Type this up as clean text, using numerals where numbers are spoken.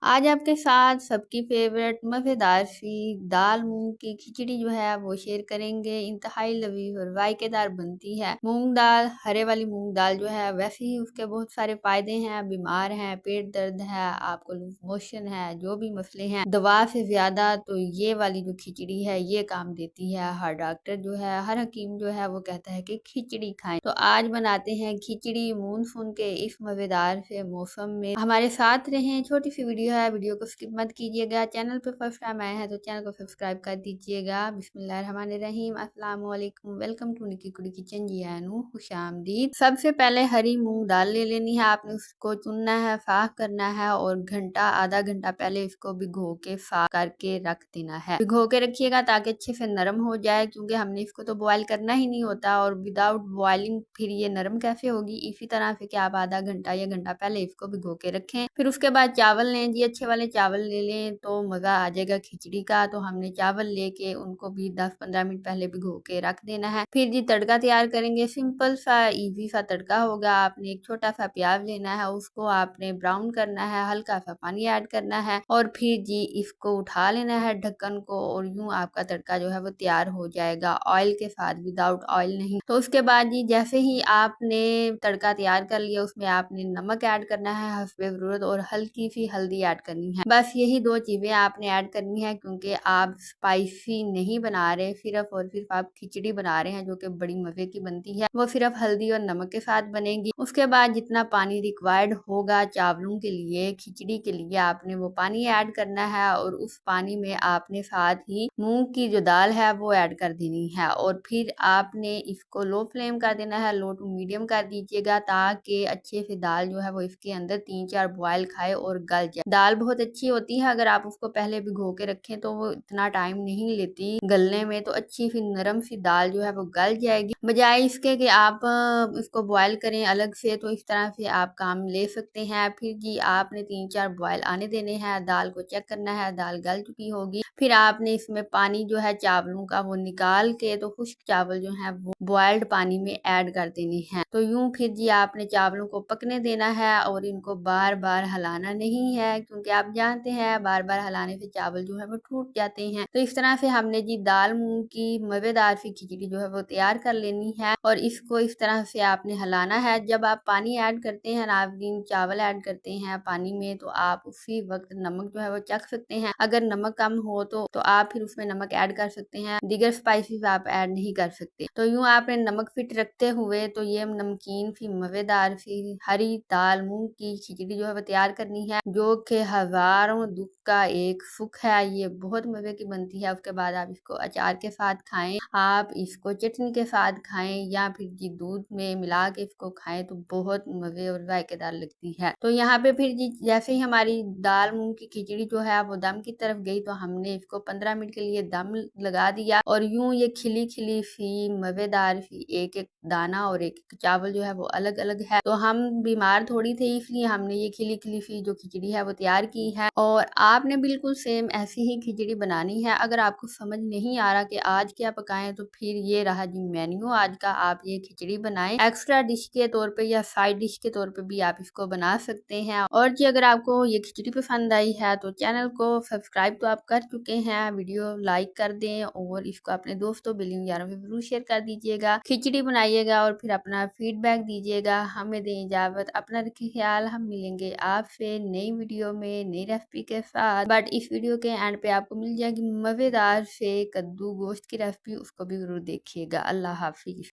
आज आपके साथ सबकी फेवरेट मज़ेदार सी दाल मूँग की खिचड़ी जो है वो शेयर करेंगे। इंतहाई लज़ीज़ और जायकेदार बनती है। मूँग दाल, हरे वाली मूँग दाल जो है वैसे ही उसके बहुत सारे फ़ायदे हैं। बीमार हैं, पेट दर्द है, आपको लूज़ मोशन है, जो भी मसले हैं दवा से ज़्यादा तो ये वाली जो खिचड़ी है ये काम देती है। हर डॉक्टर जो है, हर हकीम जो है वो कहता है कि खिचड़ी खाएँ। तो आज बनाते हैं खिचड़ी मानसून के इस मज़ेदार से मौसम में। हमारे साथ रहें, छोटी सी वीडियो है, वीडियो को स्किप मत कीजिएगा। चैनल पे फर्स्ट टाइम आए हैं तो चैनल को सब्सक्राइब कर दीजिएगा। बिस्मिल्लाहिर्रहमानिर्रहीम, अस्सलाम वालेकुम, वेलकम टू निकी कुड़ी किचन। जी आनू खुशामदीद। सबसे पहले हरी मूंग दाल ले लेनी है आपने, उसको चुनना है, साफ करना है और आधा घंटा पहले इसको भिगो के साफ करके रख देना है। भिगो के रखिएगा ताकि अच्छे से नरम हो जाए, क्योंकि हमने इसको तो बॉयल करना ही नहीं होता और विदाउट बॉइलिंग फिर ये नरम कैसे होगी। इसी तरह से कि आप आधा घंटा या घंटा पहले इसको भिगो के रखें। फिर उसके बाद चावल लें जी, अच्छे वाले चावल ले लें तो मज़ा आ जाएगा खिचड़ी का। तो हमने चावल लेके उनको भी 10-15 मिनट पहले भिगो के रख देना है। फिर जी तड़का तैयार करेंगे, सिंपल सा इजी सा तड़का होगा। आपने एक छोटा सा प्याज लेना है, उसको आपने ब्राउन करना है, हल्का सा पानी ऐड करना है और फिर जी इसको उठा लेना है ढक्कन को और यूं आपका तड़का जो है वो तैयार हो जाएगा, ऑयल के साथ, विदाउट ऑयल नहीं। तो उसके बाद जी जैसे ही आपने तड़का तैयार कर लिया, उसमें आपने नमक ऐड करना है हस्बे ज़रूरत और हल्की सी हल्दी ऐड करनी है। बस यही दो चीजें आपने ऐड करनी है, क्योंकि आप स्पाइसी नहीं बना रहे, सिर्फ और सिर्फ आप खिचड़ी बना रहे हैं जो कि बड़ी मजे की बनती है। वो सिर्फ हल्दी और नमक के साथ बनेगी। उसके बाद जितना पानी रिक्वायर्ड होगा चावलों के लिए, खिचड़ी के लिए, आपने वो पानी ऐड करना है और उस पानी में आपने साथ ही मूंग की जो दाल है वो ऐड कर देनी है और फिर आपने इसको लो फ्लेम कर देना है, लो टू मीडियम कर दीजिएगा ताकि अच्छे से दाल जो है वो इसके अंदर 3-4 बॉयल खाए और गल जाए। दाल बहुत अच्छी होती है, अगर आप उसको पहले भिगो के रखें तो वो इतना टाइम नहीं लेती गलने में, तो अच्छी सी नरम सी दाल जो है वो गल जाएगी। बजाय इसके कि आप इसको बॉयल करें अलग से, तो इस तरह से आप काम ले सकते हैं। फिर जी आपने 3-4 बॉयल आने देने हैं, दाल को चेक करना है, दाल गल चुकी होगी। फिर आपने इसमें पानी जो है चावलों का वो निकाल के, तो खुश्क चावल जो है वो बॉयल्ड पानी में ऐड कर देने हैं। तो यूं फिर जी आपने चावलों को पकने देना है और इनको बार बार हिलाना नहीं है, क्योंकि आप जानते हैं बार बार हिलाने से चावल जो है वो टूट जाते हैं। तो इस तरह से हमने जी दाल मूंग की मजेदार सी खिचड़ी जो है वो तैयार कर लेनी है और इसको इस तरह से आपने हिलाना है। जब आप पानी ऐड करते हैं नाज़रीन, चावल ऐड करते हैं पानी में, तो आप उसी वक्त नमक जो है वो चख सकते हैं। अगर नमक कम हो तो आप फिर उसमें नमक ऐड कर सकते हैं, दीगर स्पाइसेस आप ऐड नहीं कर सकते। तो यूं आपने नमक फिट रखते हुए तो ये नमकीन सी मजेदार सी हरी दाल मूंग की खिचड़ी जो है वो तैयार करनी है, जो कि हजारों दुख का एक सुख है। ये बहुत मजे की बनती है। उसके बाद आप इसको अचार के साथ खाएं, आप इसको चटनी के साथ खाएं या फिर जी दूध में मिला के इसको खाएं तो बहुत मजे और जायकेदार लगती है। तो यहाँ पे फिर जी जैसे ही हमारी दाल मूंग की खिचड़ी जो है वो दम की तरफ गई, तो हमने इसको 15 मिनट के लिए दम लगा दिया और यूं ये खिली खिली सी मजेदार सी एक एक दाना और एक एक चावल जो है वो अलग अलग है। तो हम बीमार थोड़ी थे, इसलिए हमने ये खिली खिली सी जो खिचड़ी है वो तैयार की है और आपने बिल्कुल सेम ऐसी ही खिचड़ी बनानी है। अगर आपको समझ नहीं आ रहा कि आज क्या पकाएं, तो फिर ये रहा जी मेन्यू आज का, आप ये खिचड़ी बनाएं। एक्स्ट्रा डिश के तौर पे या साइड डिश के तौर पे भी आप इसको बना सकते हैं। और जी अगर आपको ये खिचड़ी पसंद आई है तो चैनल को सब्सक्राइब तो आप कर चुके हैं, वीडियो लाइक कर दें और इसको अपने दोस्तों बिलिंग यारों में जरूर शेयर कर दीजिएगा। खिचड़ी बनाइएगा और फिर अपना फीडबैक दीजिएगा। हमें दें इजाजत, अपना रखें ख्याल। हम मिलेंगे आपसे नई वीडियो में नई रेसिपी के साथ। बट इस वीडियो के एंड पे आपको मिल जाएगी मजेदार से कद्दू गोश्त की रेसिपी, उसको भी जरूर देखिएगा। अल्लाह हाफिज।